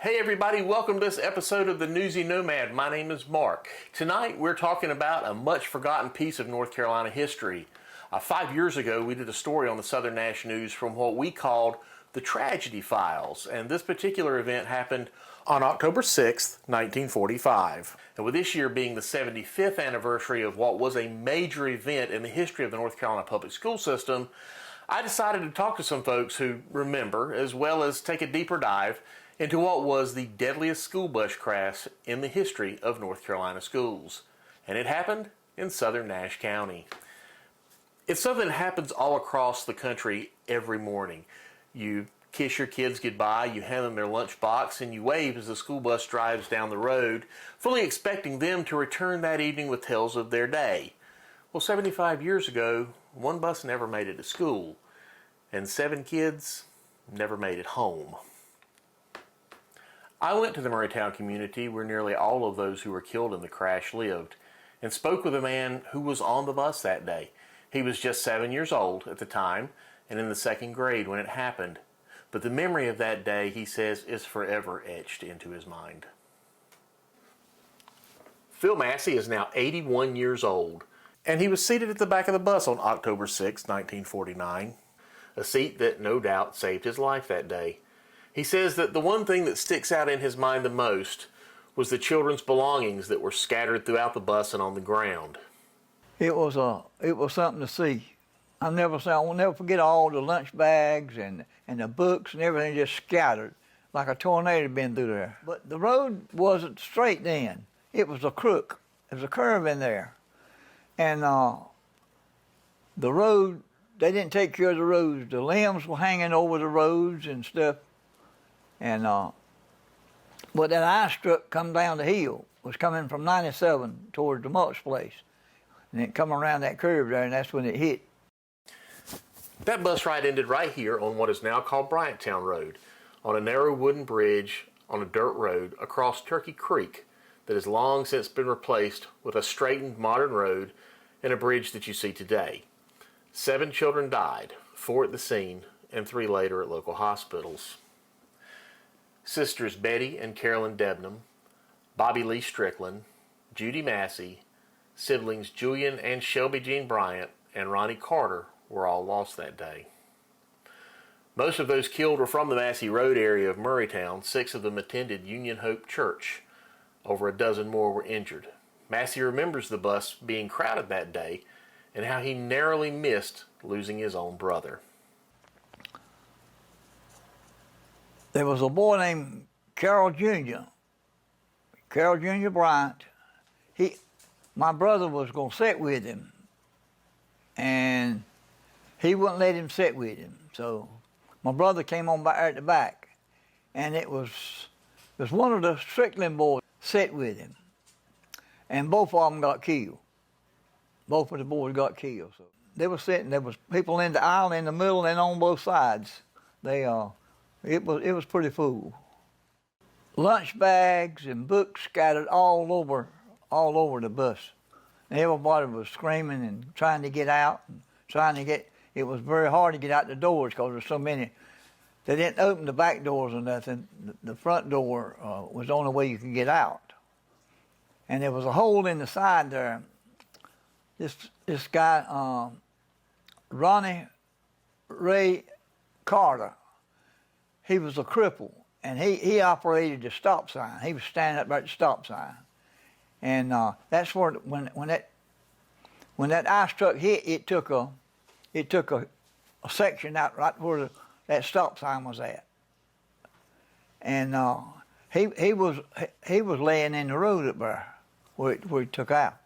Hey everybody, welcome to this episode of the NewsyNomad. My name is Mark. Tonight we're talking about a much forgotten piece of North Carolina history. 5 years ago we did a story on the Southern Nash News from what we called the Tragedy Files, and this particular event happened on October 6th, 1945. And with this year being the 75th anniversary of what was a major event in the history of the North Carolina public school system, I decided to talk to some folks who remember, as well as take a deeper dive into what was the deadliest school bus crash in the history of North Carolina schools. And it happened in southern Nash County. It's something that happens all across the country every morning. You kiss your kids goodbye, you hand them their lunchbox, and you wave as the school bus drives down the road, fully expecting them to return that evening with tales of their day. Well, 75 years ago, one bus never made it to school, and 7 kids never made it home. I went to the Murraytown community where nearly all of those who were killed in the crash lived, and spoke with a man who was on the bus that day. He was just 7 years old at the time, and in the 2nd grade when it happened. But the memory of that day, he says, is forever etched into his mind. Phil Massey is now 81 years old, and he was seated at the back of the bus on October 6, 1949, a seat that no doubt saved his life that day. He says that the one thing that sticks out in his mind the most was the children's belongings that were scattered throughout the bus and on the ground. It was something to see. I'll never forget all the lunch bags and the books and everything just scattered like a tornado had been through there. But the road wasn't straight then. It was a crook. There was a curve in there. And the road, they didn't take care of the roads. The limbs were hanging over the roads and stuff. And but that ice truck come down the hill, was coming from 97 towards the Muck's place. And it come around that curve there, and that's when it hit. That bus ride ended right here on what is now called Bryanttown Road, on a narrow wooden bridge on a dirt road across Turkey Creek that has long since been replaced with a straightened modern road and a bridge that you see today. 7 children died, 4 at the scene and 3 later at local hospitals. Sisters Betty and Carolyn Debnam, Bobby Lee Strickland, Judy Massey, siblings Julian and Shelby Jean Bryant, and Ronnie Carter were all lost that day. Most of those killed were from the Massey Road area of Murraytown. 6 of them attended Union Hope Church. Over a dozen more were injured. Massey remembers the bus being crowded that day and how he narrowly missed losing his own brother. There was a boy named Carol Jr. Bryant. My brother was going to sit with him, and he wouldn't let him sit with him. So my brother came on back at the back, and it was one of the Strickland boys sit with him, and both of them got killed. Both of the boys got killed. So they were sitting. There was people in the aisle in the middle and on both sides. It was pretty full. Lunch bags and books scattered all over the bus. And everybody was screaming and trying to get out it was very hard to get out the doors because there's so many. They didn't open the back doors or nothing. The front door was the only way you could get out. And there was a hole in the side there. This guy, Ronnie Ray Carter, he was a cripple, and he operated the stop sign. He was standing up there at the stop sign. And that's where, when that ice truck hit, it took a section out right where that stop sign was at. And he was laying in the road up there where he took out.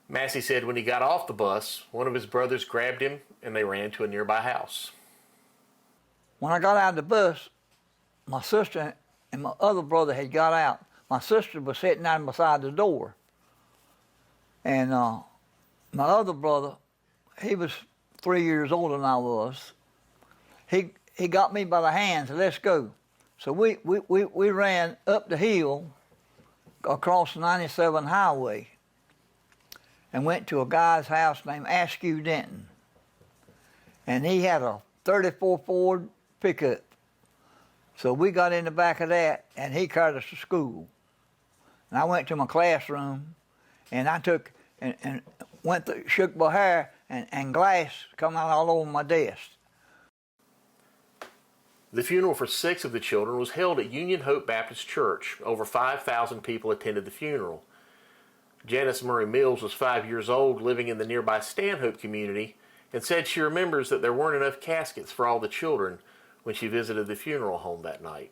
Massey said when he got off the bus, one of his brothers grabbed him and they ran to a nearby house. When I got out of the bus, my sister and my other brother had got out. My sister was sitting down beside the door. And my other brother, he was 3 years older than I was. He got me by the hand and said, let's go. So we ran up the hill across the 97 highway and went to a guy's house named Askew Denton. And he had a 34 Ford pickup So we got in the back of that, and he carried us to school. And I went to my classroom, and I took and shook my hair, and glass come out all over my desk. The funeral for 6 of the children was held at Union Hope Baptist Church. Over 5,000 people attended the funeral. Janice Murray Mills was 5 years old, living in the nearby Stanhope community, and said she remembers that there weren't enough caskets for all the children when she visited the funeral home that night.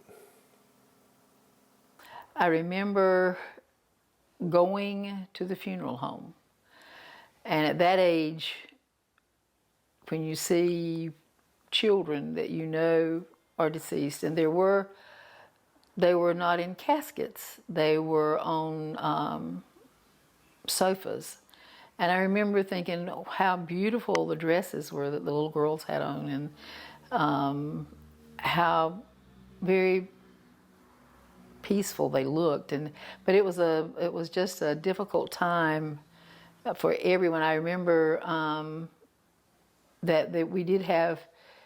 I remember going to the funeral home, and at that age, when you see children that you know are deceased, and they were not in caskets, they were on sofas. And I remember thinking how beautiful the dresses were that the little girls had on, and how very peaceful they looked. But it was just a difficult time for everyone. I remember that we did have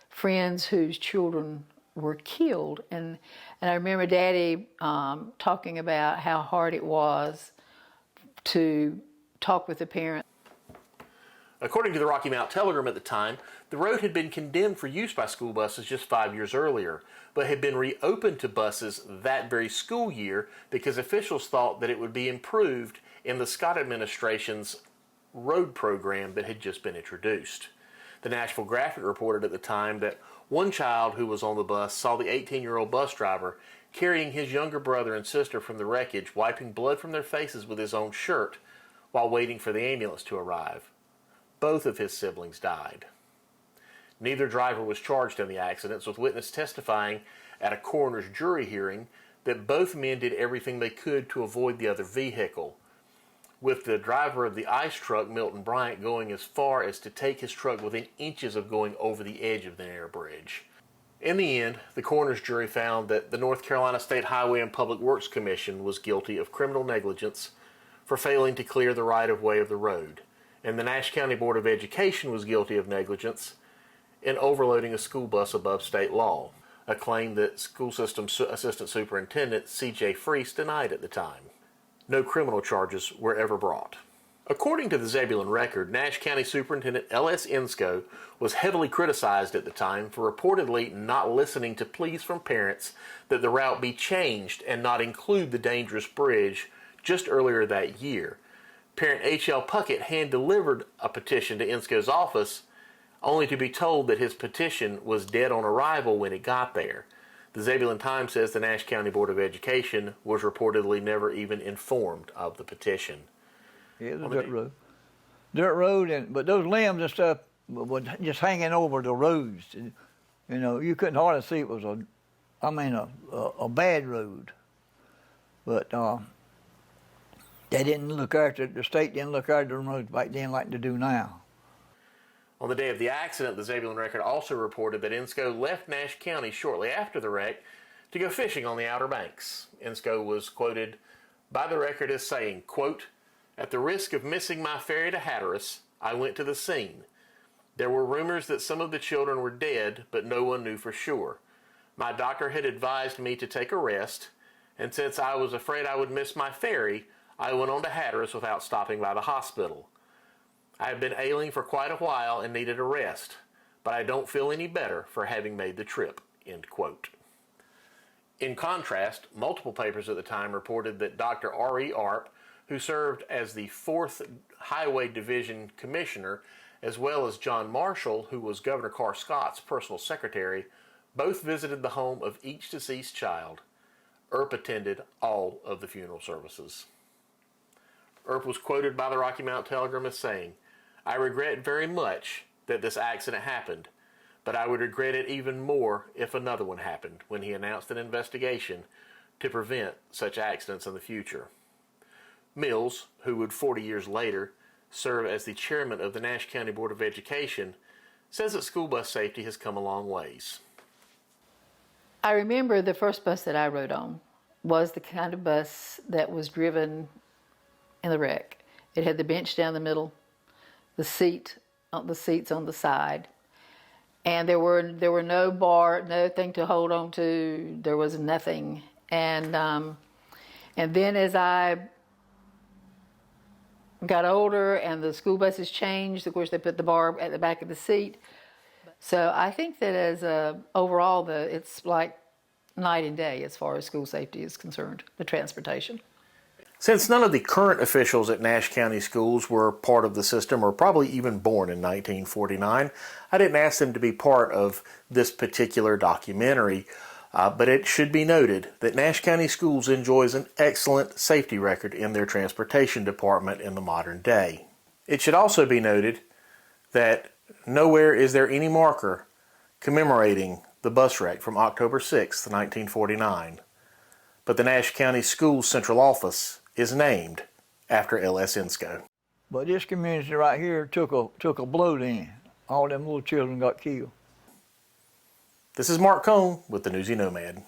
friends whose children were killed, and I remember Daddy talking about how hard it was to talk with the parents. According to the Rocky Mount Telegram at the time, the road had been condemned for use by school buses just 5 years earlier, but had been reopened to buses that very school year because officials thought that it would be improved in the Scott administration's road program that had just been introduced. The Nashville Graphic reported at the time that one child who was on the bus saw the 18-year-old bus driver carrying his younger brother and sister from the wreckage, wiping blood from their faces with his own shirt while waiting for the ambulance to arrive. Both of his siblings died. Neither driver was charged in the accidents, with witnesses testifying at a coroner's jury hearing that both men did everything they could to avoid the other vehicle, with the driver of the ice truck, Milton Bryant, going as far as to take his truck within inches of going over the edge of the narrow bridge. In the end, the coroner's jury found that the North Carolina State Highway and Public Works Commission was guilty of criminal negligence for failing to clear the right-of-way of the road, and the Nash County Board of Education was guilty of negligence in overloading a school bus above state law, a claim that School System Assistant Superintendent C.J. Freese denied at the time. No criminal charges were ever brought. According to the Zebulon Record, Nash County Superintendent L.S. Ensko was heavily criticized at the time for reportedly not listening to pleas from parents that the route be changed and not include the dangerous bridge just earlier that year. Parent H.L. Puckett hand-delivered a petition to Ensko's office, only to be told that his petition was dead on arrival when it got there. The Zebulon Times says the Nash County Board of Education was reportedly never even informed of the petition. Yeah, it was a dirt road. Dirt road, but those limbs and stuff were just hanging over the roads. You know, you couldn't hardly see it was a bad road. But they didn't look after it. The state didn't look after the roads back then like they do now. On the day of the accident, the Zebulon Record also reported that Ensko left Nash County shortly after the wreck to go fishing on the Outer Banks. Ensko was quoted by the Record as saying, quote, "At the risk of missing my ferry to Hatteras, I went to the scene. There were rumors that some of the children were dead, but no one knew for sure. My doctor had advised me to take a rest, and since I was afraid I would miss my ferry, I went on to Hatteras without stopping by the hospital. I have been ailing for quite a while and needed a rest, but I don't feel any better for having made the trip," end quote. In contrast, multiple papers at the time reported that Dr. R.E. Arp, who served as the 4th Highway Division Commissioner, as well as John Marshall, who was Governor Carr Scott's personal secretary, both visited the home of each deceased child. Earp attended all of the funeral services. Earp was quoted by the Rocky Mount Telegram as saying, "I regret very much that this accident happened, but I would regret it even more if another one happened," when he announced an investigation to prevent such accidents in the future. Mills, who would 40 years later serve as the chairman of the Nash County Board of Education, says that school bus safety has come a long ways. I remember the first bus that I rode on was the kind of bus that was driven in the wreck. It had the bench down the middle, the seats on the side, and there were nothing to hold on to. There was nothing, and then as I got older and the school buses changed, of course they put the bar at the back of the seat. So I think that overall it's like night and day as far as school safety is concerned, the transportation. Since none of the current officials at Nash County Schools were part of the system or probably even born in 1949, I didn't ask them to be part of this particular documentary, but it should be noted that Nash County Schools enjoys an excellent safety record in their transportation department in the modern day. It should also be noted that nowhere is there any marker commemorating the bus wreck from October 6, 1949, but the Nash County Schools Central Office is named after L.S. Insco. But this community right here took a blow then. All them little children got killed. This is Mark Cohn with the NewsyNomad.